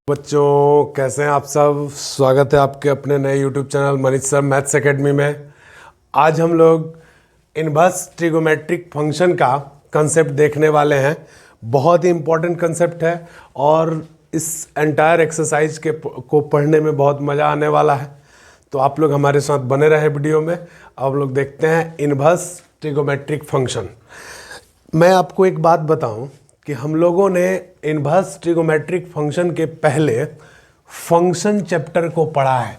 बच्चों कैसे हैं आप सब। स्वागत है आपके अपने नए YouTube channel Manish sir maths academy में। आज हम लोग इनवर्स ट्रिगोमेट्रिक फंक्शन का कंसेप्ट देखने वाले हैं। बहुत ही इम्पोर्टेंट कंसेप्ट है और इस एंटायर एक्सरसाइज को पढ़ने में बहुत मज़ा आने वाला है। तो आप लोग हमारे साथ बने रहे वीडियो में। अब लोग देखते हैं इनवर्स ट्रिगोमेट्रिक फंक्शन। मैं आपको एक बात बताऊं कि हम लोगों ने इनवर्स ट्रिगोमेट्रिक फंक्शन के पहले फंक्शन चैप्टर को पढ़ा है।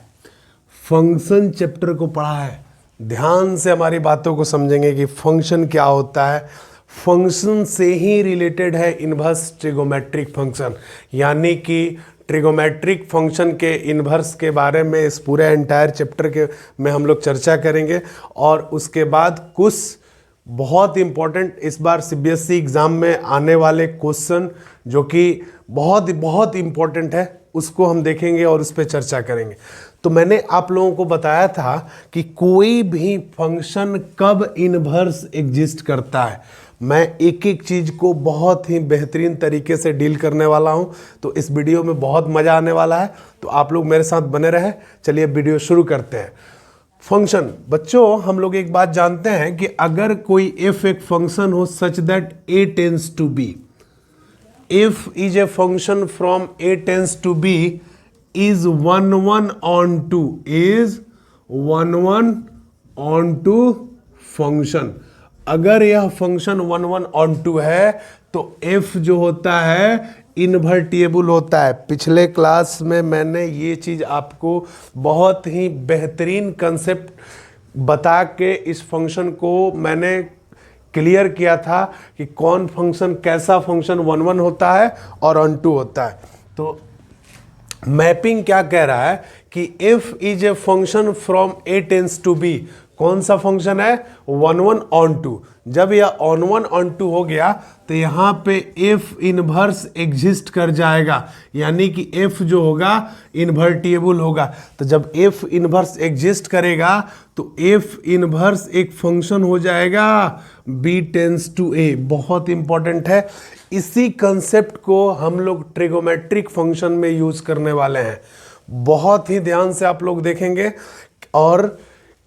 फंक्शन चैप्टर को पढ़ा है। ध्यान से हमारी बातों को समझेंगे कि फंक्शन क्या होता है। फंक्शन से ही रिलेटेड है इनवर्स ट्रिगोमेट्रिक फंक्शन, यानी कि ट्रिगोमेट्रिक फंक्शन के इनवर्स के बारे में इस पूरे एंटायर चैप्टर के में हम लोग चर्चा करेंगे। और उसके बाद कुछ बहुत इंपॉर्टेंट इस बार सीबीएसई एग्ज़ाम में आने वाले क्वेश्चन जो कि बहुत इंपॉर्टेंट है, उसको हम देखेंगे और उस पर चर्चा करेंगे। तो मैंने आप लोगों को बताया था कि कोई भी फंक्शन कब इनवर्स एग्जिस्ट करता है। मैं एक एक चीज़ को बहुत ही बेहतरीन तरीके से डील करने वाला हूं, तो इस वीडियो में बहुत मज़ा आने वाला है। तो आप लोग मेरे साथ बने रहे। चलिए वीडियो शुरू करते हैं। फंक्शन बच्चों, हम लोग एक बात जानते हैं कि अगर कोई एफ एक फंक्शन हो such that A tends to B, if is A function from A tends to B is 1 on 2 is 1 on 2 function. अगर यह फंक्शन 1 on 2 है तो एफ जो होता है इन्वर्टिबल होता है। पिछले क्लास में मैंने ये चीज़ आपको बहुत ही बेहतरीन कंसेप्ट बता के इस फंक्शन को मैंने क्लियर किया था कि कौन फंक्शन कैसा फंक्शन 1 होता है और ऑन 2 होता है। तो मैपिंग क्या कह रहा है कि if is A function from A tends to B, कौन सा फंक्शन है 1 on 2। जब यह 1 on 2 हो गया तो यहाँ पे एफ इनवर्स एग्जिस्ट कर जाएगा, यानी कि एफ जो होगा इन्वर्टिबल होगा। तो जब एफ इनवर्स एग्जिस्ट करेगा तो एफ इनवर्स एक फंक्शन हो जाएगा बी टेंस टू ए। बहुत इंपॉर्टेंट है। इसी कंसेप्ट को हम लोग ट्रिगोमेट्रिक फंक्शन में यूज करने वाले हैं। बहुत ही ध्यान से आप लोग देखेंगे और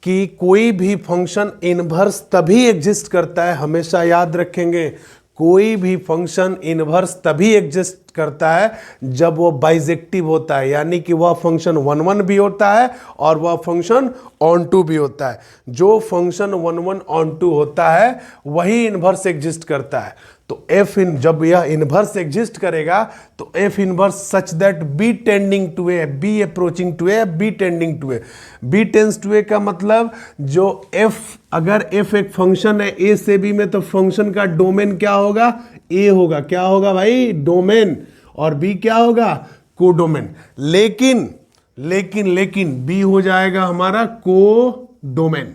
कि कोई भी फंक्शन इनवर्स तभी एग्जिस्ट करता है, हमेशा याद रखेंगे। कोई भी फंक्शन इनवर्स तभी एग्जिस्ट करता है जब वो बाइजेक्टिव होता है, यानी कि वह फंक्शन 1 भी होता है और वह फंक्शन ऑन 2 भी होता है। जो फंक्शन 1 on 2 होता है वही इनवर्स एग्जिस्ट करता है। तो एफ इन जब यह इनवर्स एग्जिस्ट करेगा तो F inverse such that B tending to A, B approaching to A, B tending to A. B tends to A का मतलब जो एफ, अगर एफ एक फंक्शन है ए से बी में तो फंक्शन का डोमेन क्या होगा, ए होगा। क्या होगा भाई, डोमेन। और बी क्या होगा, कोडोमेन। लेकिन बी हो जाएगा हमारा कोडोमेन।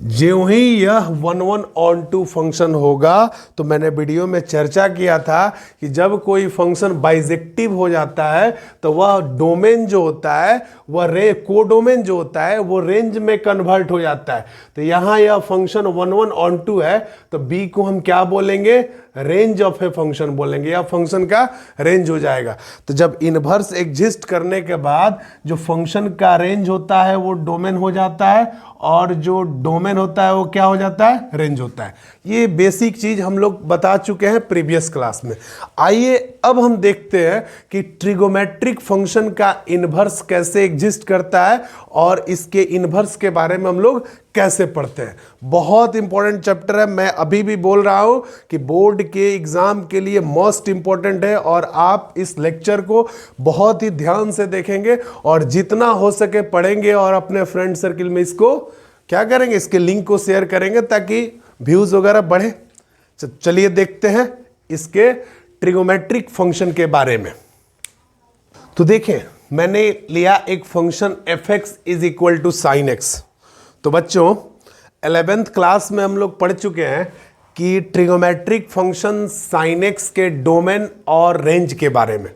जो ही यह 1 on 2 फंक्शन होगा, तो मैंने वीडियो में चर्चा किया था कि जब कोई फंक्शन बाइजेक्टिव हो जाता है तो वह डोमेन जो होता है वह कोडोमेन जो होता है वो रेंज में कन्वर्ट हो जाता है। तो यहाँ यह फंक्शन 1 on 2 है तो बी को हम क्या बोलेंगे, रेंज ऑफ ए फंक्शन बोलेंगे, या फंक्शन का रेंज हो जाएगा। तो जब इनवर्स एग्जिस्ट करने के बाद जो फंक्शन का रेंज होता है वो डोमेन हो जाता है और जो डोमेन होता है वो क्या हो जाता है, रेंज होता है। ये बेसिक चीज हम लोग बता चुके हैं प्रीवियस क्लास में। आइए अब हम देखते हैं कि ट्रिगोमेट्रिक फंक्शन का इनवर्स कैसे एग्जिस्ट करता है और इसके इनवर्स के बारे में हम लोग कैसे पढ़ते हैं। बहुत इंपॉर्टेंट चैप्टर है। मैं अभी भी बोल रहा हूं कि बोर्ड के एग्जाम के लिए मोस्ट इंपॉर्टेंट है और आप इस लेक्चर को बहुत ही ध्यान से देखेंगे और जितना हो सके पढ़ेंगे और अपने फ्रेंड सर्किल में इसको क्या करेंगे, इसके लिंक को शेयर करेंगे ताकि व्यूज वगैरह बढ़े। चलिए देखते हैं इसके ट्रिगोमेट्रिक फंक्शन के बारे में। तो देखें, मैंने लिया एक function F X is equal to sine X. तो बच्चों 11th क्लास में हम लोग पढ़ चुके हैं कि ट्रिगोमेट्रिक फंक्शन साइन एक्स के डोमेन और रेंज के बारे में।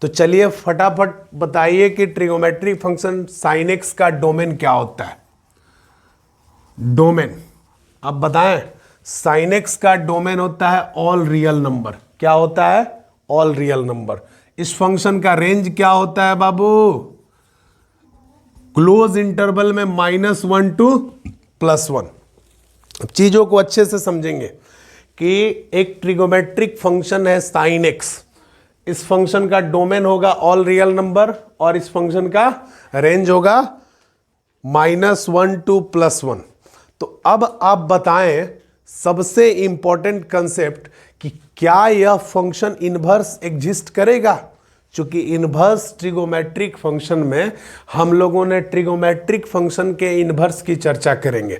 तो चलिए फटाफट बताइए कि ट्रिगोमेट्रिक फंक्शन साइन एक्स का डोमेन क्या होता है। डोमेन। अब बताएं, साइन एक्स का डोमेन होता है ऑल रियल नंबर। क्या होता है? All real number. इस फंक्शन का रेंज क्या होता है बाबू? क्लोज इंटरवल में -1 टू +1। चीजों को अच्छे से समझेंगे कि एक ट्रिगोमेट्रिक फंक्शन है साइन एक्स। इस फंक्शन का डोमेन होगा ऑल रियल नंबर और इस फंक्शन का रेंज होगा -1 टू +1। तो अब आप बताएं सबसे इंपॉर्टेंट कंसेप्ट कि क्या यह फंक्शन इनवर्स एग्जिस्ट करेगा। चूंकि इनवर्स ट्रिगोमेट्रिक फंक्शन में हम लोगों ने ट्रिगोमेट्रिक फंक्शन के इनवर्स की चर्चा करेंगे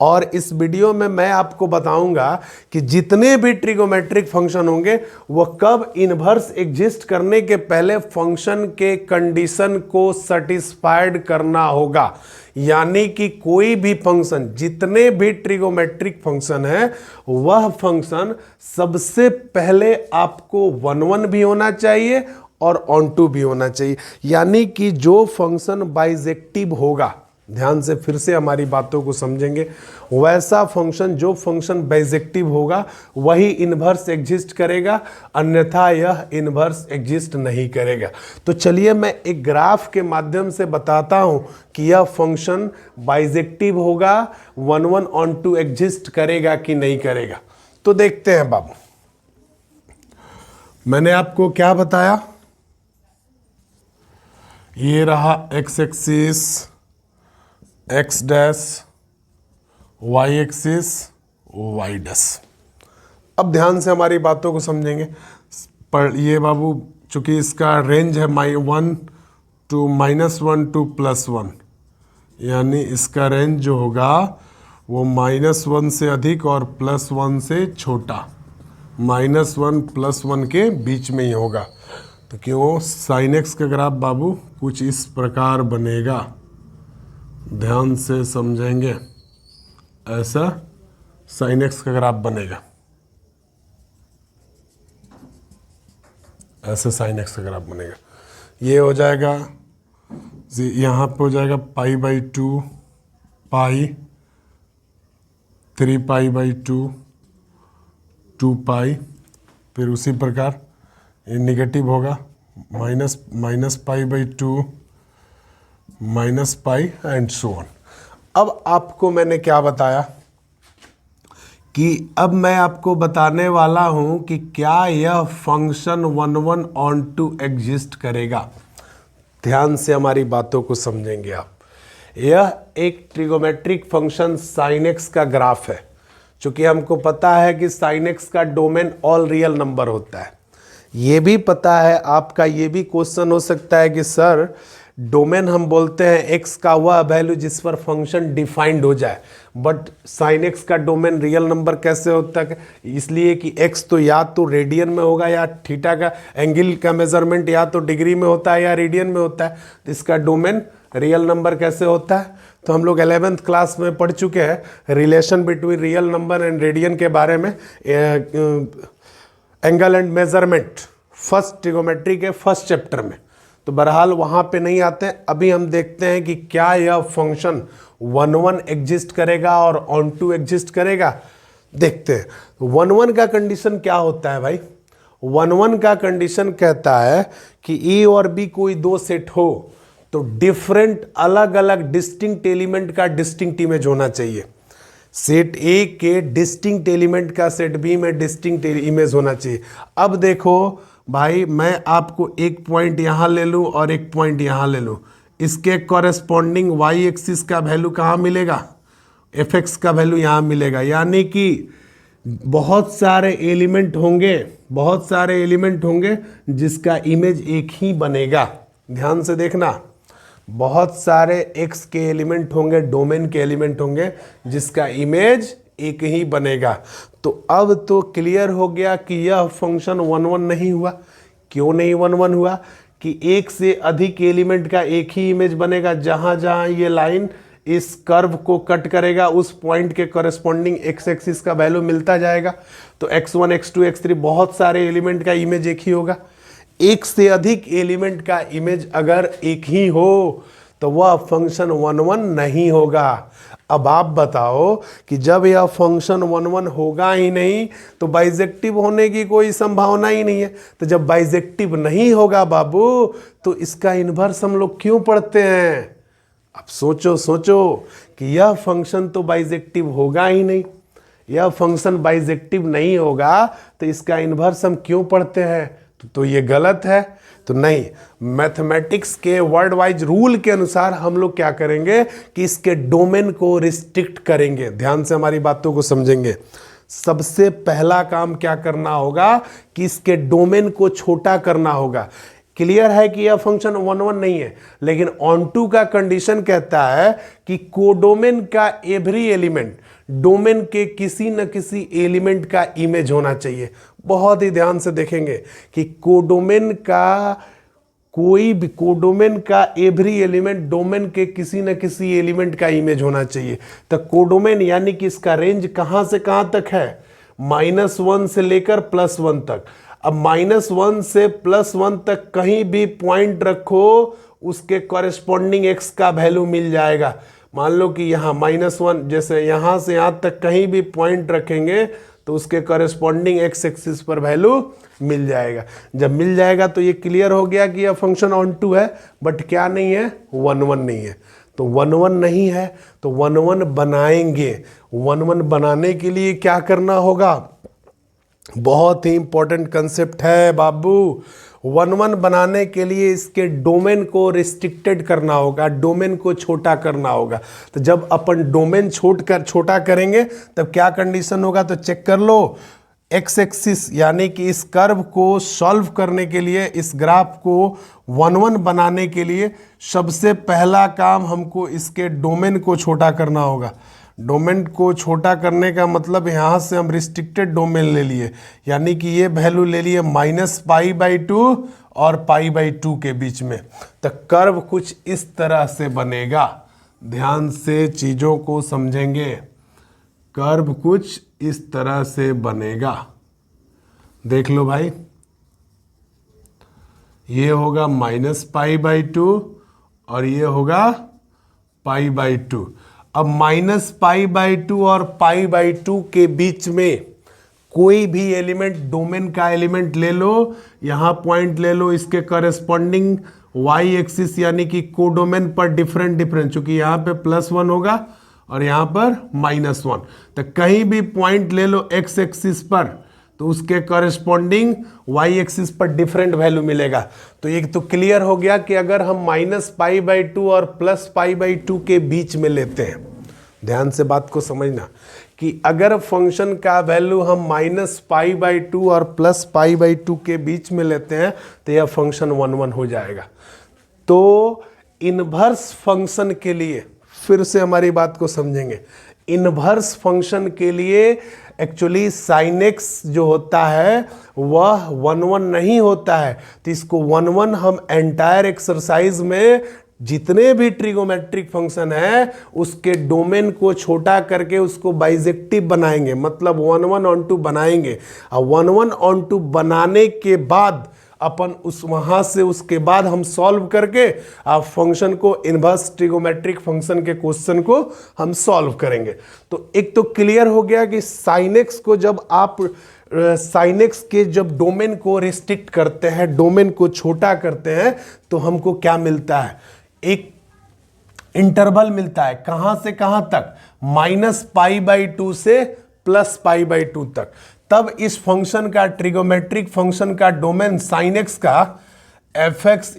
और इस वीडियो में मैं आपको बताऊंगा कि जितने भी ट्रिगोमेट्रिक फंक्शन होंगे वह कब इनवर्स एग्जिस्ट करने के पहले फंक्शन के कंडीशन को सेटिस्फाइड करना होगा। यानी कि कोई भी फंक्शन, जितने भी ट्रिगोमेट्रिक फंक्शन है, वह फंक्शन सबसे पहले आपको 1 भी होना चाहिए और ऑन टू भी होना चाहिए। यानी कि जो फंक्शन बाइजेक्टिव होगा, ध्यान से फिर से हमारी बातों को समझेंगे, वैसा फंक्शन, जो फंक्शन बाइजेक्टिव होगा वही इनवर्स एग्जिस्ट करेगा, अन्यथा यह इनवर्स एग्जिस्ट नहीं करेगा। तो चलिए मैं एक ग्राफ के माध्यम से बताता हूं कि यह फंक्शन बाइजेक्टिव होगा, 1 ऑन टू एग्जिस्ट करेगा कि नहीं करेगा। तो देखते हैं बाबू, मैंने आपको क्या बताया, ये रहा X axis, X dash, Y axis, Y dash. अब ध्यान से हमारी बातों को समझेंगे। पर ये बाबू, चूंकि इसका रेंज है -1 टू -1 टू +1, यानी इसका रेंज जो होगा वो -1 से अधिक और +1 से छोटा, -1 +1 के बीच में ही होगा। तो क्यों, साइन एक्स का ग्राफ बाबू कुछ इस प्रकार बनेगा, ध्यान से समझेंगे। ऐसा साइन एक्स का ग्राफ बनेगा, ऐसे साइन एक्स का ग्राफ बनेगा। ये हो जाएगा, यहाँ पे हो जाएगा π/2, पाई, 3π/2, 2π, फिर उसी प्रकार ये निगेटिव होगा, -π/2, -π एंड सो ऑन। अब आपको मैंने क्या बताया कि अब मैं आपको बताने वाला हूं कि क्या यह फंक्शन 1 ऑन टू एग्जिस्ट करेगा। ध्यान से हमारी बातों को समझेंगे आप। यह एक ट्रिगोमेट्रिक फंक्शन साइन एक्स का ग्राफ है। चूंकि हमको पता है कि साइन एक्स का डोमेन ऑल रियल नंबर होता है, ये भी पता है आपका, ये भी क्वेश्चन हो सकता है कि सर डोमेन हम बोलते हैं एक्स का वह वैल्यू जिस पर फंक्शन डिफाइंड हो जाए, बट साइन एक्स का डोमेन रियल नंबर कैसे होता है? इसलिए कि एक्स तो या तो रेडियन में होगा या थीटा का एंगल का मेजरमेंट या तो डिग्री में होता है या रेडियन में होता है। तो इसका डोमेन रियल नंबर कैसे होता है? तो हम लोग 11th क्लास में पढ़ चुके हैं relation between real number and radian के बारे में, angle and measurement, first trigonometry के फर्स्ट चैप्टर में। तो बहरहाल वहाँ पे नहीं आते हैं। अभी हम देखते हैं कि क्या यह फंक्शन 1 एग्जिस्ट करेगा और ऑन टू एग्जिस्ट करेगा। देखते हैं 1 का कंडीशन क्या होता है भाई। 1 का कंडीशन कहता है कि ए और बी कोई दो सेट हो तो डिफरेंट, अलग अलग डिस्टिंक्ट एलिमेंट का डिस्टिंक्ट इमेज होना चाहिए। सेट ए के डिस्टिंक्ट एलिमेंट का सेट बी में डिस्टिंक्ट इमेज होना चाहिए। अब देखो भाई, मैं आपको एक पॉइंट यहाँ ले लूँ और एक पॉइंट यहाँ ले लूँ, इसके कॉरेस्पॉन्डिंग वाई एक्सिस का वैल्यू कहाँ मिलेगा? एफ एक्स का वैल्यू यहाँ मिलेगा। यानी कि बहुत सारे एलिमेंट होंगे, बहुत सारे एलिमेंट होंगे जिसका इमेज एक ही बनेगा। ध्यान से देखना, बहुत सारे एक्स के एलिमेंट होंगे, डोमेन के एलिमेंट होंगे जिसका इमेज एक ही बनेगा। तो अब तो क्लियर हो गया कि यह फंक्शन 1 नहीं हुआ। क्यों नहीं 1 हुआ? कि एक से अधिक एलिमेंट का एक ही इमेज बनेगा। जहां जहां ये लाइन इस कर्व को कट करेगा उस पॉइंट के कॉरेस्पॉन्डिंग एक्स एक्सिस का वैल्यू मिलता जाएगा। तो x1, x2, x3 बहुत सारे एलिमेंट का इमेज एक ही होगा। एक से अधिक एलिमेंट का इमेज अगर एक ही हो तो वह फंक्शन 1 नहीं होगा। अब आप बताओ कि जब यह फंक्शन 1 1 होगा ही नहीं तो बाइजेक्टिव होने की कोई संभावना ही नहीं है। तो जब बाइजेक्टिव नहीं होगा बाबू तो इसका इन्वर्स हम लोग क्यों पढ़ते हैं? अब सोचो सोचो कि यह फंक्शन तो बाइजेक्टिव होगा ही नहीं, यह फंक्शन बाइजेक्टिव नहीं होगा तो इसका इन्वर्स हम क्यों पढ़ते हैं? तो ये गलत है। तो नहीं, मैथमेटिक्स के वर्ड वाइज रूल के अनुसार हम लोग क्या करेंगे कि इसके डोमेन को रिस्ट्रिक्ट करेंगे। ध्यान से हमारी बातों को समझेंगे। सबसे पहला काम क्या करना होगा कि इसके डोमेन को छोटा करना होगा। क्लियर है कि यह फंक्शन 1 1 नहीं है, लेकिन ऑन टू का कंडीशन कहता है कि कोडोमेन का एवरी एलिमेंट डोमेन के किसी न किसी एलिमेंट का इमेज होना चाहिए। बहुत ही ध्यान से देखेंगे कि कोडोमेन का एवरी एलिमेंट डोमेन के किसी न किसी एलिमेंट का इमेज होना चाहिए। तो कोडोमेन यानी कि इसका रेंज कहां से कहां तक है? -1 से लेकर +1 तक। अब -1 से +1 तक कहीं भी पॉइंट रखो, उसके कॉरेस्पॉन्डिंग x का वैल्यू मिल जाएगा। मान लो कि यहाँ -1, जैसे यहाँ से यहाँ तक कहीं भी पॉइंट रखेंगे तो उसके कॉरेस्पॉन्डिंग x एक्सिस पर वैल्यू मिल जाएगा। जब मिल जाएगा तो ये क्लियर हो गया कि यह फंक्शन ऑन टू है, बट क्या नहीं है? 1 1 नहीं है। तो 1 1 नहीं है तो 1 1 बनाएंगे। 1 1 बनाने के लिए क्या करना होगा? बहुत ही इंपॉर्टेंट कंसेप्ट है बाबू। 1 1 बनाने के लिए इसके डोमेन को रिस्ट्रिक्टेड करना होगा, डोमेन को छोटा करना होगा। तो जब अपन डोमेन छोटा करेंगे तब क्या कंडीशन होगा? तो चेक कर लो। एक्स एक्सिस यानी कि इस कर्व को सॉल्व करने के लिए, इस ग्राफ को 1 1 बनाने के लिए सबसे पहला काम हमको इसके डोमेन को छोटा करना होगा। डोमेन को छोटा करने का मतलब यहाँ से हम रिस्ट्रिक्टेड डोमेन ले लिए, यानी कि ये वैल्यू ले लिए -π/2 और π/2 के बीच में। तो कर्व कुछ इस तरह से बनेगा। ध्यान से चीज़ों को समझेंगे। कर्व कुछ इस तरह से बनेगा। देख लो भाई, ये होगा -π/2 और ये होगा π/2। अब -π/2 और π/2 के बीच में कोई भी एलिमेंट, डोमेन का एलिमेंट ले लो, यहाँ पॉइंट ले लो, इसके कॉरेस्पॉन्डिंग y एक्सिस यानी कि कोडोमेन पर डिफरेंट, चूंकि यहाँ पे +1 होगा और यहाँ पर -1, तो कहीं भी पॉइंट ले लो x एक्सिस पर तो उसके कॉरेस्पॉन्डिंग y एक्सिस पर डिफरेंट वैल्यू मिलेगा। तो एक तो क्लियर हो गया कि अगर हम -π/2 और +π/2 के बीच में लेते हैं, ध्यान से बात को समझना, कि अगर फंक्शन का वैल्यू हम -π/2 और +π/2 के बीच में लेते हैं तो यह फंक्शन 1 1 हो जाएगा। तो इनवर्स फंक्शन के लिए फिर से हमारी बात को समझेंगे। इनवर्स फंक्शन के लिए एक्चुअली sin x जो होता है वह 1 1 नहीं होता है। तो इसको 1 1 हम एंटायर एक्सरसाइज में जितने भी ट्रिगोमेट्रिक फंक्शन है उसके डोमेन को छोटा करके उसको बाइजेक्टिव बनाएंगे, मतलब 1 1 ऑन टू बनाएंगे। और 1 1 ऑन टू बनाने के बाद अपन वहां से उसके बाद हम सॉल्व करके आप फंक्शन को, इनवर्स ट्रिगोमेट्रिक फंक्शन के क्वेश्चन को हम सॉल्व करेंगे। तो एक तो क्लियर हो गया कि sin x को जब आप sin x के जब डोमेन को रिस्ट्रिक्ट करते हैं, डोमेन को छोटा करते हैं, तो हमको क्या मिलता है? एक इंटरवल मिलता है। कहां से कहां तक? -π/2 से +π/2 तक। तब इस फंक्शन का, ट्रिगोमेट्रिक फंक्शन का डोमेन sin x का f(x)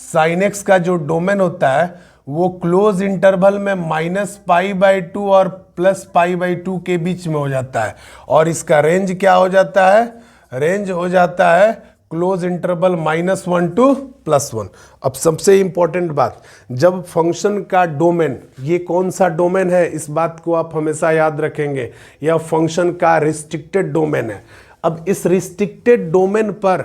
sin x का जो डोमेन होता है वो क्लोज इंटरवल में -π/2 और +π/2 के बीच में हो जाता है। और इसका रेंज क्या हो जाता है? रेंज हो जाता है क्लोज इंटरवल -1 to +1। अब सबसे इंपॉर्टेंट बात, जब फंक्शन का डोमेन, ये कौन सा डोमेन है इस बात को आप हमेशा याद रखेंगे, यह फंक्शन का रिस्ट्रिक्टेड डोमेन है। अब इस रिस्ट्रिक्टेड डोमेन पर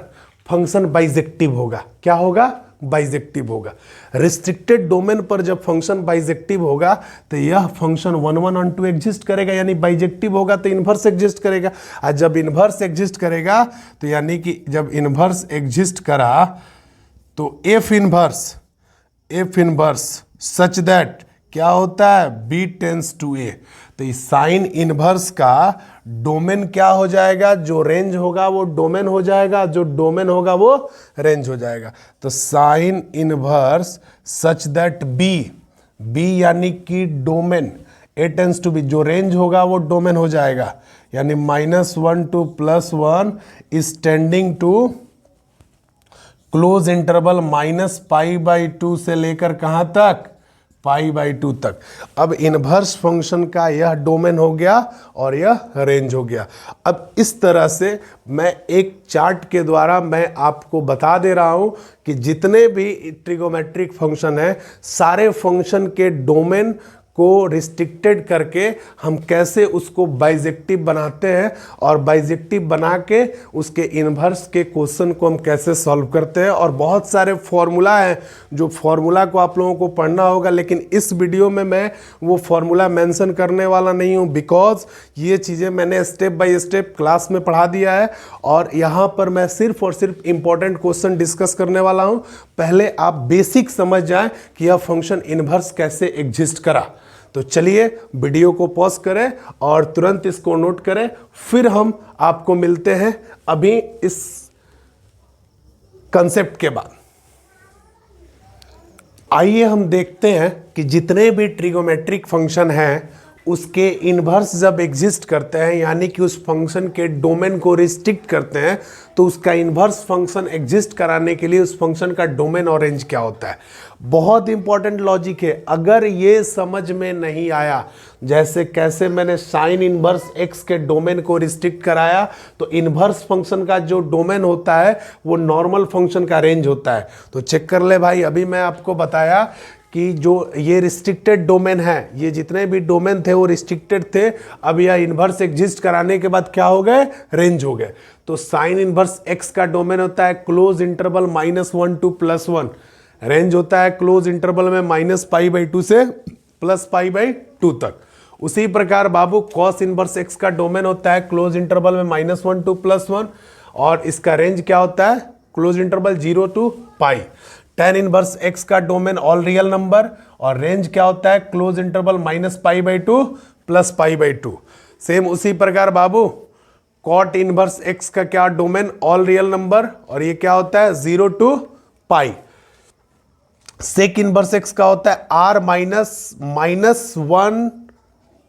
फंक्शन बाइजेक्टिव होगा। क्या होगा? बाइजेक्टिव होगा। रिस्ट्रिक्टेड डोमेन पर जब फंक्शन बाइजेक्टिव होगा तो यह फंक्शन 1 1 ऑन टू एग्जिस्ट करेगा, यानी बाइजेक्टिव होगा तो इन्वर्स एग्जिस्ट करेगा। और जब इन्वर्स एग्जिस्ट करेगा तो यानी कि जब इन्वर्स एग्जिस्ट करा तो एफ इन्वर्स सच दैट क्या होता है, b टेंस टू a। तो इस साइन इनवर्स का डोमेन क्या हो जाएगा, जो रेंज होगा वो डोमेन हो जाएगा, जो डोमेन होगा वो रेंज हो जाएगा। तो sine inverse such that b यानी कि domain, a tends to b, जो रेंज होगा वो डोमेन हो जाएगा, यानी -1 to +1 is tending to close interval -π/2 से लेकर कहां तक, π/2 तक। अब इनवर्स फंक्शन का यह डोमेन हो गया और यह रेंज हो गया। अब इस तरह से मैं एक चार्ट के द्वारा मैं आपको बता दे रहा हूं कि जितने भी ट्रिगोमेट्रिक फंक्शन है, सारे फंक्शन के डोमेन को रिस्ट्रिक्टेड करके हम कैसे उसको बाइजेक्टिव बनाते हैं, और बाइजेक्टिव बना के उसके इन्वर्स के क्वेश्चन को हम कैसे सॉल्व करते हैं। और बहुत सारे फॉर्मूला हैं, जो फॉर्मूला को आप लोगों को पढ़ना होगा, लेकिन इस वीडियो में मैं वो फॉर्मूला मेंशन करने वाला नहीं हूँ, बिकॉज ये चीज़ें मैंने स्टेप बाय स्टेप क्लास में पढ़ा दिया है, और यहाँ पर मैं सिर्फ और सिर्फ इंपॉर्टेंट क्वेश्चन डिस्कस करने वाला हूँ। पहले आप बेसिक समझ जाएं कि यह फंक्शन इन्वर्स कैसे एग्जिस्ट करा। तो चलिए वीडियो को पॉज करें और तुरंत इसको नोट करें, फिर हम आपको मिलते हैं अभी इस कंसेप्ट के बाद। आइए हम देखते हैं कि जितने भी ट्रिगोमेट्रिक फंक्शन हैं उसके इन्वर्स जब एग्जिस्ट करते हैं, यानी कि उस फंक्शन के डोमेन को रिस्ट्रिक्ट करते हैं, तो उसका इन्वर्स फंक्शन एग्जिस्ट कराने के लिए उस फंक्शन का डोमेन और रेंज क्या होता है। बहुत इंपॉर्टेंट लॉजिक है। अगर ये समझ में नहीं आया, जैसे कैसे मैंने साइन इनवर्स एक्स के डोमेन को रिस्ट्रिक्ट कराया, तो इनवर्स फंक्शन का जो डोमेन होता है वो नॉर्मल फंक्शन का रेंज होता है। तो चेक कर ले भाई, अभी मैं आपको बताया कि जो ये रिस्ट्रिक्टेड डोमेन है, ये जितने भी डोमेन थे वो रिस्ट्रिक्टेड थे। अब यह इन्वर्स एग्जिस्ट कराने के बाद क्या हो गए, रेंज हो गए। तो साइन इनवर्स एक्स का डोमेन होता है क्लोज इंटरवल -1 to +1, रेंज होता है क्लोज इंटरवल में -π/2 से +π/2 तक। उसी प्रकार बाबू कॉस इनवर्स एक्स का डोमेन होता है क्लोज इंटरवल में -1 to +1, और इसका रेंज क्या होता है, close interval 0 to π। tan inverse x का डोमेन ऑल रियल नंबर, और रेंज क्या होता है, क्लोज इंटरवल -π/2 +π/2। सेम उसी प्रकार बाबू cot इनवर्स x का क्या डोमेन, ऑल रियल नंबर, और ये क्या होता है 0 to π। सेक इनवर्स x का होता है r -1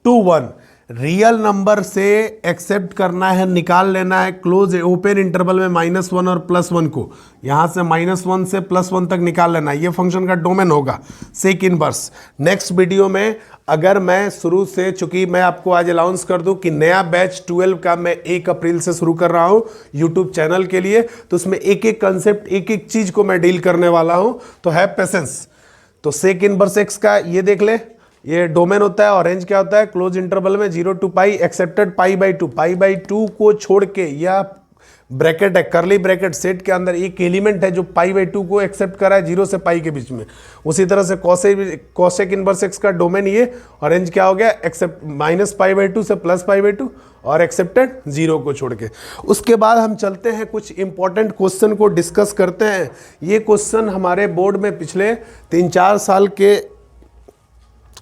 to 1, रियल नंबर से एक्सेप्ट करना है, निकाल लेना है क्लोज ओपन इंटरवल में -1 और +1 को, यहां से -1 से +1 तक निकाल लेना, ये फंक्शन का डोमेन होगा सेक इनवर्स। नेक्स्ट वीडियो में अगर मैं शुरू से, चूंकि मैं आपको आज अनाउंस कर दूं कि नया बैच 12 का मैं 1 अप्रैल से शुरू कर रहा हूं यूट्यूब चैनल के लिए, तो उसमें एक एक कंसेप्ट, एक एक चीज को मैं डील करने वाला हूं, तो हैव पेशेंस। तो सेक इनवर्स एक्स का ये देख ले, ये डोमेन होता है, और रेंज क्या होता है, क्लोज इंटरवल में 0 to π एक्सेप्टेड π/2। π/2 को छोड़ के, या ब्रैकेट है, करली ब्रैकेट सेट के अंदर एक एलिमेंट है जो π/2 को एक्सेप्ट करा है 0 से π के बीच में। उसी तरह से कॉसेक इनवर्स एक्स का डोमेन ये, और रेंज क्या हो गया, एक्सेप्ट -π/2 से +π/2, और एक्सेप्टेड 0 को छोड़ के। उसके बाद हम चलते हैं कुछ इंपॉर्टेंट क्वेश्चन को डिस्कस करते हैं। ये क्वेश्चन हमारे बोर्ड में पिछले 3-4 साल के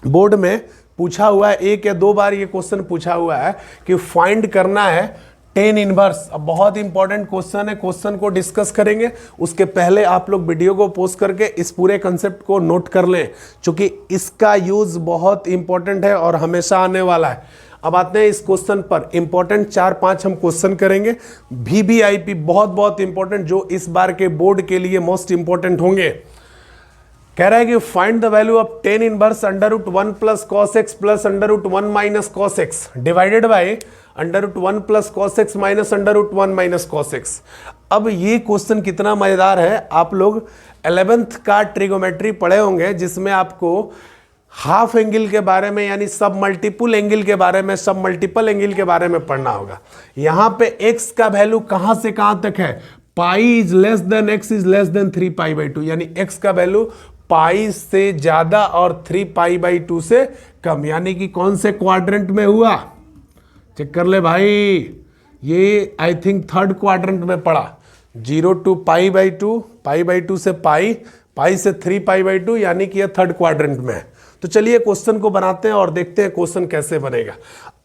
बोर्ड में पूछा हुआ है, 1 या 2 बार ये क्वेश्चन पूछा हुआ है कि फाइंड करना है tan इनवर्स। अब बहुत इंपॉर्टेंट क्वेश्चन है, क्वेश्चन को डिस्कस करेंगे, उसके पहले आप लोग वीडियो को पॉज करके इस पूरे कंसेप्ट को नोट कर लें, क्योंकि इसका यूज बहुत इंपॉर्टेंट है और हमेशा आने वाला है। अब आते हैं इस क्वेश्चन पर, इंपॉर्टेंट 4-5 हम क्वेश्चन करेंगे, VVIP बहुत बहुत इंपॉर्टेंट, जो इस बार के बोर्ड के लिए मोस्ट इंपॉर्टेंट होंगे। कह रहा है कि find the value of tan inverse √1 + cos x + √1 - cos x divided by √1 + cos x - √1 - cos x। अब ये क्वेश्चन कितना मजेदार है, आप लोग 11th का ट्रिगोमेट्री पढ़े होंगे, जिसमें आपको हाफ एंगल के बारे में, यानी सब मल्टीपल एंगल के बारे में, सब मल्टीपल एंगल के बारे में पढ़ना होगा। यहां पे x का वैल्यू कहां से कहां तक है, pi is less than x is less than 3π/2, यानी x का वैल्यू पाई से ज्यादा और 3π/2 से कम, यानी कि कौन से क्वाड्रेंट में हुआ, चेक कर ले भाई, ये आई थिंक 3rd क्वाड्रेंट में पड़ा। 0 to π/2, π/2 से पाई, पाई से 3π/2, यानी कि यह 3rd क्वाड्रेंट में है। तो चलिए क्वेश्चन को बनाते हैं और देखते हैं क्वेश्चन कैसे बनेगा।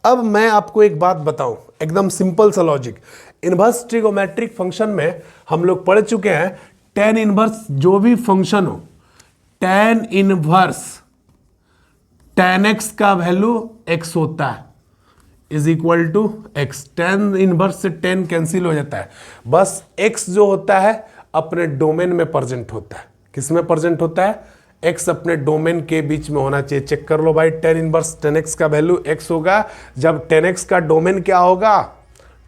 अब मैं आपको एक बात बताऊं, एकदम सिंपल सा लॉजिक। इनवर्स ट्रिगोमेट्रिक फंक्शन में हम लोग पढ़ चुके हैं टेन इनवर्स जो भी फंक्शन हो, टेन इनवर्स टेन एक्स का वैल्यू एक्स होता है is equal to X. Tan inverse से टेन कैंसिल हो जाता है, बस एक्स जो होता है अपने डोमेन में प्रेजेंट होता है। किस में प्रेजेंट होता है? एक्स अपने डोमेन के बीच में होना चाहिए। चेक कर लो भाई, टेन इनवर्स टेन एक्स का वैल्यू एक्स होगा जब टेन एक्स का डोमेन क्या होगा?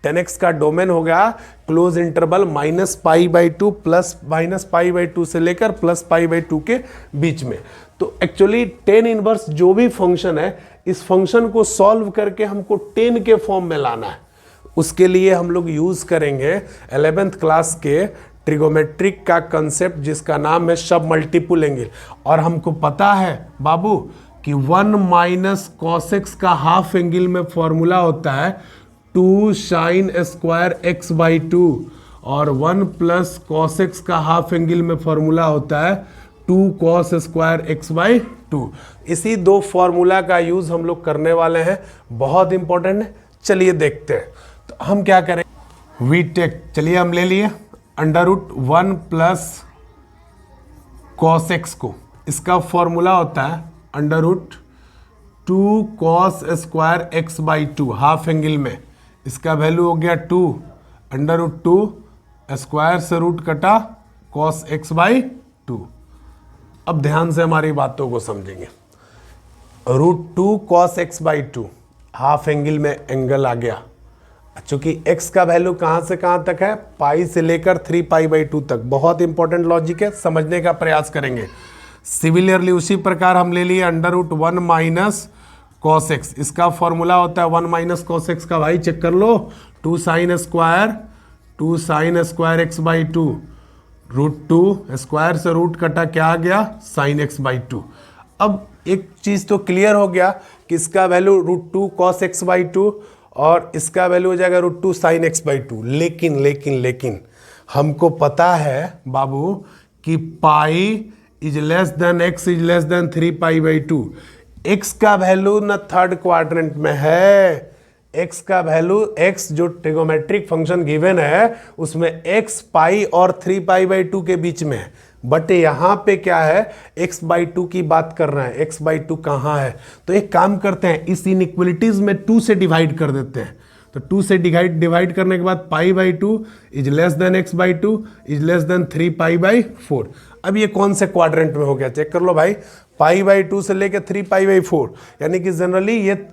टेन एक्स का डोमेन होगा क्लोज इंटरवल -π/2 प्लस -π/2 से लेकर +π/2 के बीच में। तो एक्चुअली टेन इनवर्स जो भी फंक्शन है, इस फंक्शन को सॉल्व करके हमको टेन के फॉर्म में लाना है। उसके लिए हम लोग यूज करेंगे 11th क्लास के ट्रिगोमेट्रिक का कंसेप्ट जिसका नाम है सब मल्टीपल एंगल। और हमको पता है बाबू कि 1 - cos x का हाफ एंगल में फॉर्मूला होता है 2 sin स्क्वायर x/2 और 1 + cos x का हाफ एंगल में फॉर्मूला होता है 2 cos स्क्वायर x/2। इसी दो फॉर्मूला का यूज हम लोग करने वाले हैं, बहुत इंपॉर्टेंट है। चलिए देखते हैं। तो हम क्या करें, वी टेक, चलिए हम ले लिए √1 + cos x को, इसका फॉर्मूला होता है √2 cos square x/2 half angle में, इसका वैल्यू हो गया 2 √2 स्क्वायर से रूट कटा cos x/2। अब ध्यान से हमारी बातों को समझेंगे। √2 cos x/2 हाफ एंगल में एंगल आ गया। चूंकि x का वैल्यू कहां से कहां तक है? पाई से लेकर 3π/2 तक। बहुत इंपॉर्टेंट लॉजिक है, समझने का प्रयास करेंगे। सिमिलरली उसी प्रकार हम ले लिए √1 - cos x, इसका फॉर्मूला होता है 1 - cos x का, भाई चेक कर लो 2 sin स्क्वायर x/2 √2 स्क्वायर से रूट कटा क्या आ गया? sin x/2। अब एक चीज तो क्लियर हो गया कि इसका वैल्यू √2 cos x/2 और इसका वैल्यू हो जाएगा √2 sin x/2। लेकिन हमको पता है बाबू कि pi is less than x is less than 3π/2। x का वैल्यू ना थर्ड क्वाड्रेंट में है, x का वैल्यू, x जो ट्रिगोमेट्रिक फंक्शन गिवन है उसमें x पाई और 3π/2 के बीच में है। बट यहाँ पे क्या है, x/2 की बात कर रहे हैं। x/2 कहाँ है? तो एक काम करते हैं, इस इनइक्वलिटीज में 2 से डिवाइड कर देते हैं। तो 2 से डिवाइड करने के बाद π/2 is less than x/2 is less than 3π/4। अब ये कौन से क्वाड्रेंट में हो गया? चेक कर लो भाई, π/2 से लेकर 3π/4, यानी कि जनरली ये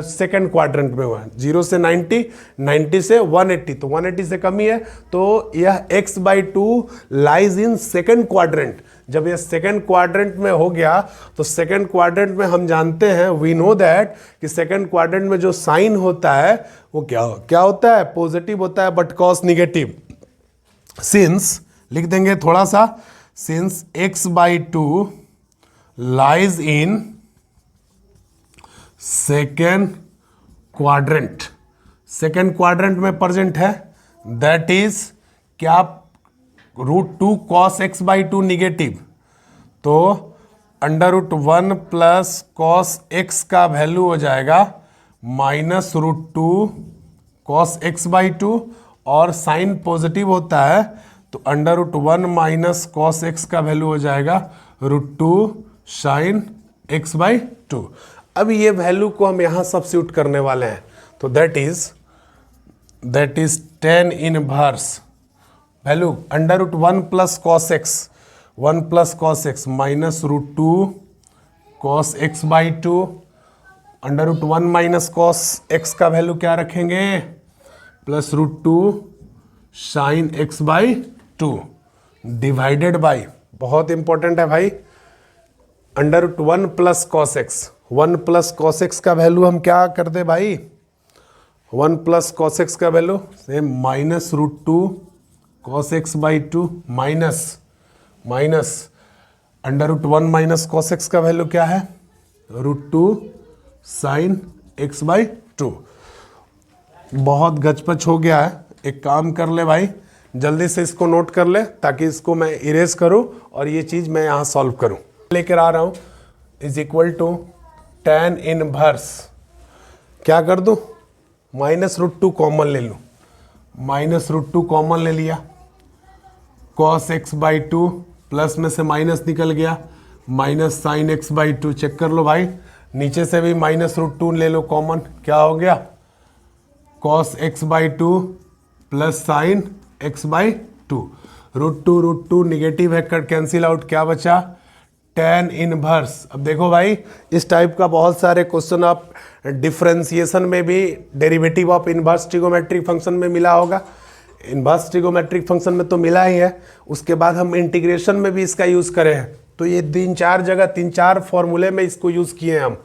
सेकेंड क्वाड्रेंट में हुआ है। 0 से 90, 90 से 180, तो 180 से कम ही है, तो यह x/2 lies in second quadrant. जब यह सेकेंड क्वाड्रेंट में हो गया तो सेकेंड क्वाड्रेंट में हम जानते हैं, वी नो दैट कि सेकेंड क्वाड्रेंट में जो साइन होता है वो क्या होता है? पॉजिटिव होता है, बट कॉस निगेटिव। सिंस लिख देंगे थोड़ा सा, since x/2 lies in second quadrant में प्रेजेंट है, दैट इज क्या? √2 cos x/2 निगेटिव, तो √1 + cos x का वैल्यू हो जाएगा -√2 cos x/2 और साइन पॉजिटिव होता है तो √1 - cos x का वैल्यू हो जाएगा √2 sin x/2। अब ये वैल्यू को हम यहाँ सब्स्टिट्यूट करने वाले हैं, तो that is tan inverse value √1 + cos x, 1 + cos x -√2 cos x/2, √1 - cos x का वैल्यू क्या रखेंगे? +√2 sin x/2 डिवाइडेड बाई, बहुत इंपॉर्टेंट है भाई, √1 + cos x। 1 + cos x का वैल्यू हम क्या कर दे भाई? 1 + cos x का value same -√2 cos x/2 minus √1 - cos x का वैल्यू क्या है? √2 sin x/2। बहुत गचपच हो गया है, एक काम कर ले भाई, जल्दी से इसको नोट कर ले ताकि इसको मैं इरेज करूं और ये चीज़ मैं यहाँ सॉल्व करूं। लेकर आ रहा हूँ is equal to tan inverse, क्या कर दूं, -√2 कॉमन ले लूं, -√2 कॉमन ले लिया, cos x/2 प्लस में से माइनस निकल गया, माइनस sin x/2। चेक कर लो भाई, नीचे से भी -√2 ले लो कॉमन, क्या हो गया, cos x/2 plus sin x/2। √2 negative है, कट कैंसिल आउट, क्या बचा, tan इनवर्स। अब देखो भाई, इस टाइप का बहुत सारे क्वेश्चन आप डिफरेंशिएशन में भी derivative of inverse trigonometric function में मिला होगा, इनवर्स ट्रिगोमेट्रिक फंक्शन में तो मिला ही है, उसके बाद हम इंटीग्रेशन में भी इसका यूज़ करे हैं। तो ये 3-4 जगह 3-4 फॉर्मूले में इसको यूज़ किए हैं हम।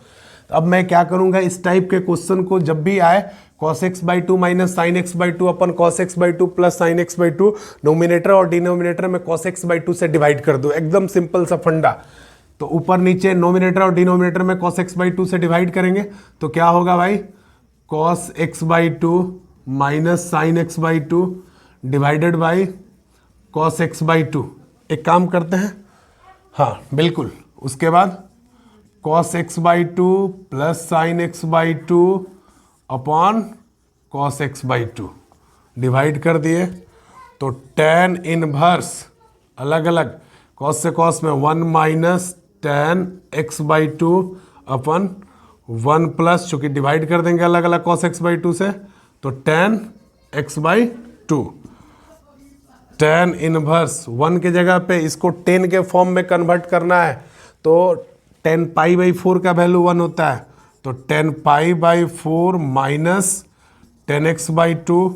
अब मैं क्या करूँगा, इस टाइप के क्वेश्चन को जब भी आए, cos x/2 minus sin x/2 अपन cos x/2 plus sin x/2, nominator और डिनोमिनेटर में cos x/2 से डिवाइड कर दो, एकदम सिंपल सा फंडा। तो ऊपर नीचे नोमिनेटर और डिनोमिनेटर में cos x/2 से डिवाइड करेंगे तो क्या होगा भाई, cos x/2 minus sin x/2 divided by cos x/2। एक काम करते हैं, हाँ बिल्कुल, उसके बाद cos x/2 plus sin x/2 upon cos x/2 divide कर दिए, तो tan इनवर्स अलग अलग, cos से cos में 1 माइनस tan x/2 अपन 1 प्लस, चूंकि डिवाइड कर देंगे अलग अलग cos x/2 से, तो tan x/2। tan इनवर्स 1 के जगह पे इसको 10 के फॉर्म में कन्वर्ट करना है, तो tan π/4 का वैल्यू 1 होता है, तो tan π/4 minus tan x/2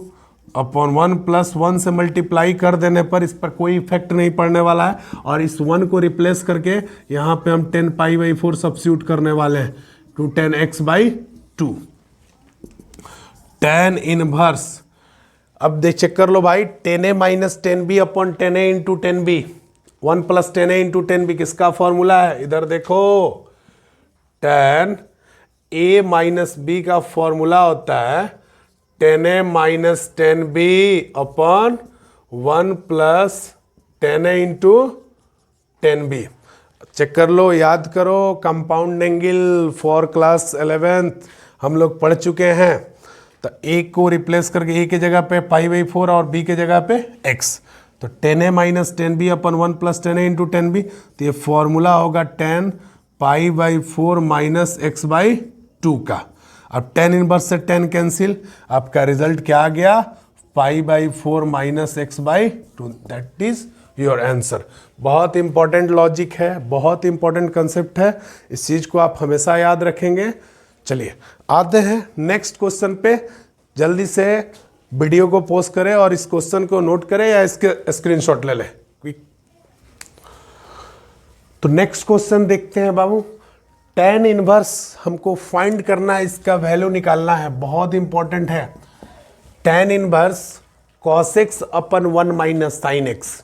upon 1 plus 1 से मल्टीप्लाई कर देने पर इस पर कोई इफेक्ट नहीं पड़ने वाला है, और इस 1 को रिप्लेस करके यहाँ पे हम tan π/4 सब्स्टिट्यूट करने वाले हैं, to tan x/2। tan inverse, अब देख चेक कर लो भाई, tan a minus tan b upon tan a into tan b, 1 plus tan a into tan b किसका फॉर्मूला है, इधर देखो, tan a माइनस b का फॉर्मूला होता है tan a minus tan b upon 1 plus tan a into tan b। Check कर लो, याद करो, compound angle for class 11th हम लोग पढ़ चुके हैं। तो a को रिप्लेस करके a के जगह पे π/4 और b के जगह पे x, तो tan a minus tan b upon 1 plus tan a into tan b, तो ये फॉर्मूला होगा tan π/4 माइनस x/2 का। अब tan इनवर्स से tan कैंसिल, आपका रिजल्ट क्या आ गया, π/4 minus x/2, that is your answer. बहुत इंपॉर्टेंट लॉजिक है, बहुत इंपॉर्टेंट कंसेप्ट है, इस चीज़ को आप हमेशा याद रखेंगे। चलिए आते हैं नेक्स्ट क्वेश्चन पे, जल्दी से वीडियो को पॉज करें और इस क्वेश्चन को नोट करें या इसके स्क्रीनशॉट ले लें। तो नेक्स्ट क्वेश्चन देखते हैं बाबू, tan इनवर्स हमको फाइंड करना है, इसका वैल्यू निकालना है, बहुत इंपॉर्टेंट है। tan inverse cos x upon 1 minus sin x।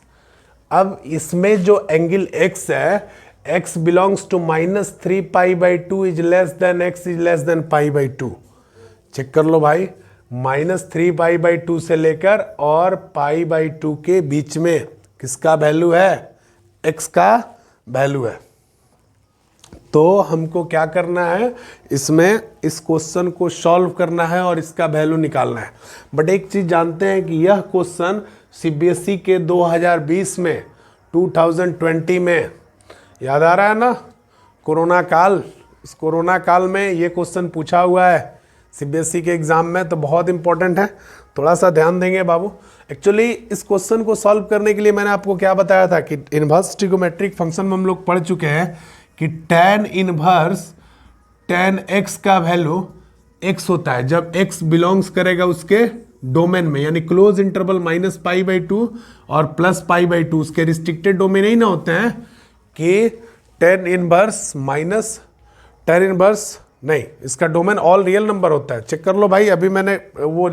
अब इसमें जो एंगल x है, x belongs to -3 π/2 is less than x is less than π/2। Check कर लो भाई, -3 π/2 से लेकर और π/2 के बीच में किसका वैल्यू है, x का वैल्यू है। तो हमको क्या करना है, इसमें इस क्वेश्चन को सॉल्व करना है और इसका वैल्यू निकालना है। बट एक चीज़ जानते हैं कि यह क्वेश्चन सीबीएसई के 2020 में 2020 में, याद आ रहा है ना, कोरोना काल, इस कोरोना काल में ये क्वेश्चन पूछा हुआ है सीबीएसई के एग्ज़ाम में, तो बहुत इंपॉर्टेंट है, थोड़ा सा ध्यान देंगे बाबू। एक्चुअली इस क्वेश्चन को सॉल्व करने के लिए मैंने आपको क्या बताया था कि इनवर्स ट्रिगोमेट्रिक फंक्शन में हम लोग पढ़ चुके हैं कि tan इनवर्स tan x का वैल्यू x होता है जब x बिलोंग्स करेगा उसके डोमेन में, यानी क्लोज इंटरवल -π/2 और +π/2, उसके रिस्ट्रिक्टेड डोमेन ही ना होते हैं कि tan inverse minus tan inverse नहीं, इसका डोमेन ऑल रियल नंबर होता है। चेक कर लो भाई, अभी मैंने वो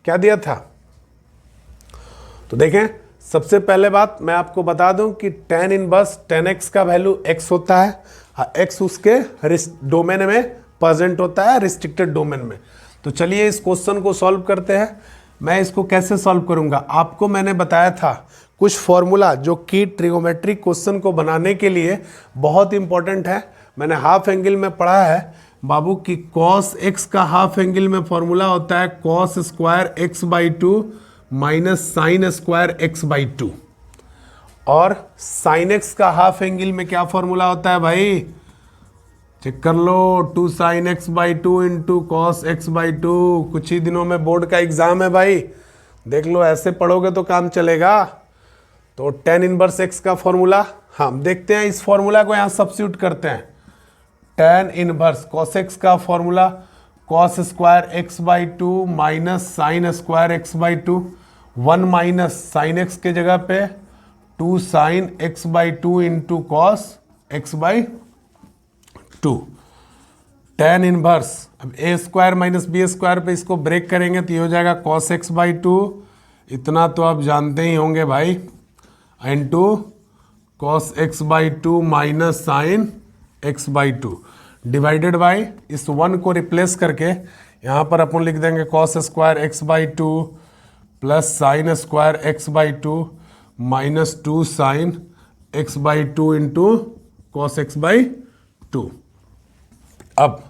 क्या दिया था, तो देखें, सबसे पहले बात मैं आपको बता दूं कि tan इनवर्स tan x का वैल्यू x होता है, x उसके डोमेन में प्रेजेंट होता है, रिस्ट्रिक्टेड डोमेन में। तो चलिए इस क्वेश्चन को सॉल्व करते हैं। मैं इसको कैसे सॉल्व करूंगा, आपको मैंने बताया था कुछ फॉर्मूला जो कि ट्रिगोमेट्रिक क्वेश्चन को बनाने के लिए बहुत इंपॉर्टेंट है, मैंने हाफ एंगल में पढ़ा है बाबू कि कॉस एक्स का हाफ एंगल में फॉर्मूला होता है cos square x by two minus sine square x by to, और साइन एक्स का हाफ एंगल में क्या फॉर्मूला होता है भाई, चेक कर लो, 2 sign X by two into cos X by to. कुछ ही दिनों में बोर्ड का एग्जाम है भाई, देख लो, ऐसे पढ़ोगे तो काम चलेगा। तो टेन इनवर्स एक्स का फॉर्मूला हम देखते हैं, इस फॉर्मूला को यहाँ सब्स्टिट्यूट करते हैं। टेन इनवर्स कॉस एक्स का formula cos square x by two minus sine square x by to, 1 minus sine x के जगह पे 2 sign X by two into cos X by to. Tan inverse, अब ए square minus B square पे इसको break करेंगे तो ये हो जाएगा कॉस एक्स बाई टू, इतना तो आप जानते ही होंगे भाई, into cos X by two minus sine X by two divided by, इस 1 को रिप्लेस करके यहाँ पर अपन लिख देंगे cos square x by two plus sine square x by two minus 2 sign X by two into cos X by to. अब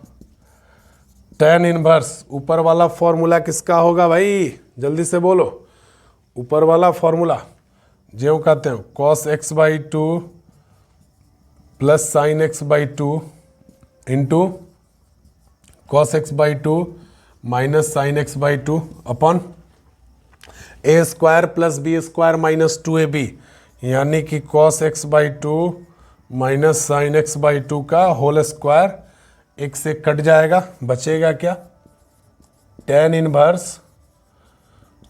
tan inverse, ऊपर वाला फॉर्मूला किसका होगा भाई, जल्दी से बोलो, ऊपर वाला फॉर्मूला जो कहते हैं cos X by two plus sine X by two into cos X by two minus sine X by two upon A square plus B square minus 2ab, यानी कि cos X by two minus sine X by two का whole square, एक से cut जाएगा, बचेगा क्या, tan inverse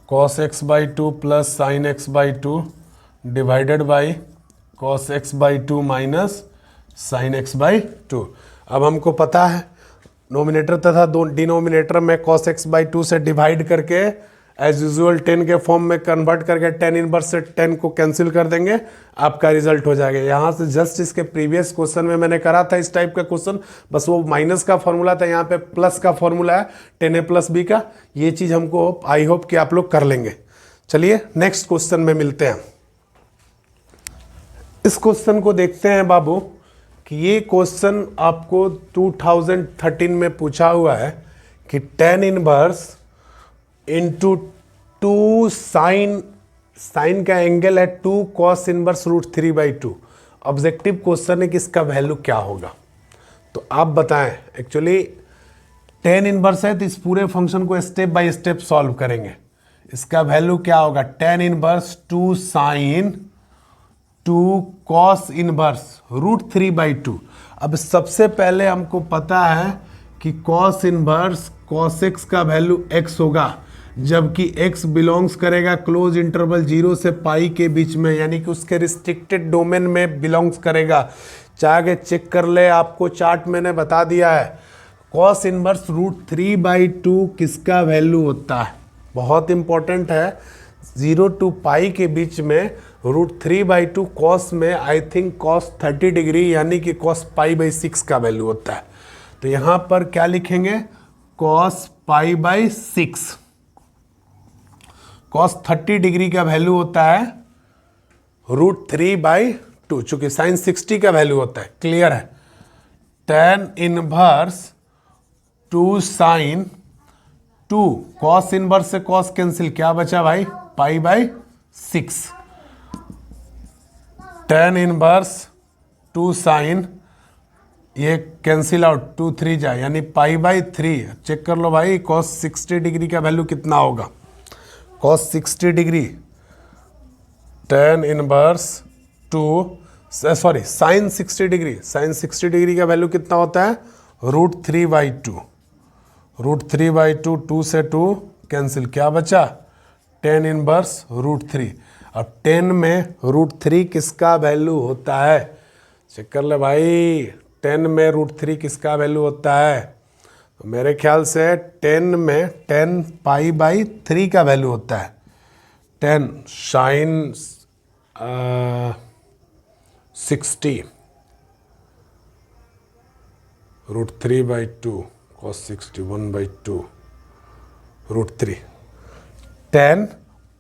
cos X by two plus sine X by two divided by cos X by two minus sine X by to. अब हमको पता है नोमिनेटर तथा डिनोमिनेटर में कॉस एक्स बाई टू से डिवाइड करके एज यूजुअल 10 के form में कन्वर्ट करके टेन इनवर्स से 10 को कैंसिल कर देंगे, आपका रिजल्ट हो जाएगा। यहाँ से जस्ट इसके प्रीवियस क्वेश्चन में मैंने करा था इस टाइप का क्वेश्चन, बस वो माइनस का फॉर्मूला था, यहाँ पे प्लस का फॉर्मूला है 10a प्लस बी का। ये चीज़ हमको आई होप कि आप लोग कर लेंगे। चलिए नेक्स्ट क्वेश्चन में मिलते हैं। इस क्वेश्चन को देखते हैं बाबू कि ये क्वेश्चन आपको 2013 में पूछा हुआ है कि टेन इनवर्स इंटू 2 साइन का एंगल है 2 cos inverse root 3/2। Objective question है कि इसका वैल्यू क्या होगा, तो आप बताएं। एक्चुअली टेन इनवर्स है तो इस पूरे फंक्शन को स्टेप बाय स्टेप सॉल्व करेंगे। इसका वैल्यू क्या होगा, tan inverse 2 sine 2 cos inverse root 3/2। अब सबसे पहले हमको पता है कि कॉस इनवर्स कॉस एक्स का वैल्यू x होगा, जबकि x बिलोंग्स करेगा क्लोज इंटरवल 0 से पाई के बीच में, यानी कि उसके रिस्ट्रिक्टेड डोमेन में बिलोंग्स करेगा। चाहे चेक कर ले, आपको चार्ट मैंने बता दिया है। कॉस इनवर्स रूट 3/2 किसका वैल्यू होता है, बहुत इंपॉर्टेंट है। 0 to पाई के बीच में रूट 3/2 कॉस में आई थिंक कॉस 30 डिग्री यानी कि कॉस π/6 का वैल्यू होता है। तो यहाँ पर क्या लिखेंगे, कॉस π/6। कॉस 30 डिग्री का वैल्यू होता है रूट 3/2, चूंकि साइन 60 का वैल्यू होता है। क्लियर है। Tan inverse 2 sine 2 cos inverse से कॉस कैंसिल, क्या बचा भाई, π/6। टेन इनवर्स 2 साइन, ये कैंसिल आउट, 2 3 जाए, यानी π/3। चेक कर लो भाई, कॉस 60 डिग्री का वैल्यू कितना होगा, cos 60 degree, tan inverse 2 sorry sine 60 degree, sine 60 degree का वैल्यू कितना होता है, रूट 3/2। रूट 3/2, 2 से 2 कैंसिल, क्या बचा, टेन इनवर्स रूट 3। अब 10 में रूट 3 किसका वैल्यू होता है, चेक कर ले भाई, 10 में रूट 3 किसका वैल्यू होता है, तो मेरे ख्याल से 10 में 10 π/3 का वैल्यू होता है। 10 sine 60 root 3/2 cos 60 1/2 root 3। 10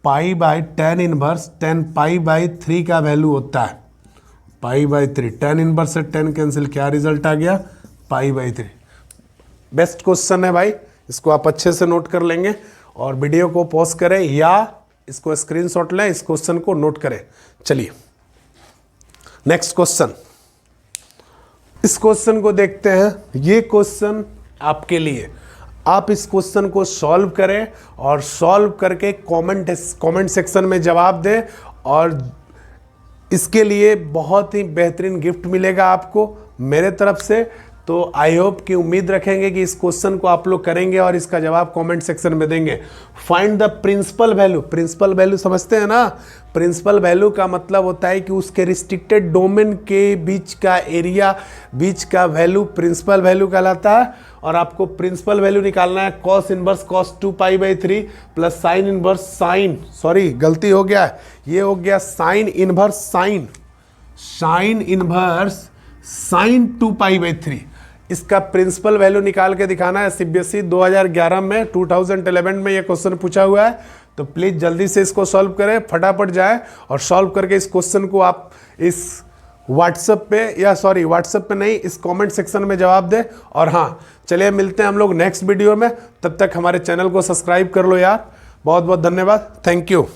π/10 inverse 10 π/3 का वैल्यू होता है π/3, tan इनवर्स से tan कैंसिल, क्या रिजल्ट आ गया, π/3। बेस्ट क्वेश्चन है भाई, इसको आप अच्छे से नोट कर लेंगे और वीडियो को पॉज करें या इसको स्क्रीनशॉट लें, इस क्वेश्चन को नोट करें। चलिए नेक्स्ट क्वेश्चन, इस क्वेश्चन को देखते हैं। ये क्वेश्चन आपके लिए, आप इस क्वेश्चन को सॉल्व करें और सॉल्व करके कमेंट सेक्शन में जवाब दें और इसके लिए बहुत ही बेहतरीन गिफ्ट मिलेगा आपको मेरे तरफ से। तो आई होप कि उम्मीद रखेंगे कि इस क्वेश्चन को आप लोग करेंगे और इसका जवाब कमेंट सेक्शन में देंगे। Find the principal value, principal value समझते हैं ना, प्रिंसिपल वैल्यू का मतलब होता है कि उसके रिस्ट्रिक्टेड डोमेन के बीच का एरिया, बीच का वैल्यू प्रिंसिपल वैल्यू कहलाता है। और आपको प्रिंसिपल वैल्यू निकालना है cos inverse cos 2π/3 plus sine inverse sine, sorry गलती हो गया, ये हो गया sine inverse sine inverse sine 2π/3। इसका प्रिंसिपल वैल्यू निकाल के दिखाना है। सीबीएसई 2011 में 2011 में ये क्वेश्चन पूछा हुआ है, तो प्लीज़ जल्दी से इसको सॉल्व करें, फटाफट जाए और सॉल्व करके इस क्वेश्चन को आप इस व्हाट्सएप पे, या सॉरी व्हाट्सएप पे नहीं, इस कमेंट सेक्शन में जवाब दें। और हाँ, चलिए मिलते हैं हम लोग नेक्स्ट वीडियो में, तब तक हमारे चैनल को सब्सक्राइब कर लो यार। बहुत बहुत धन्यवाद, थैंक यू।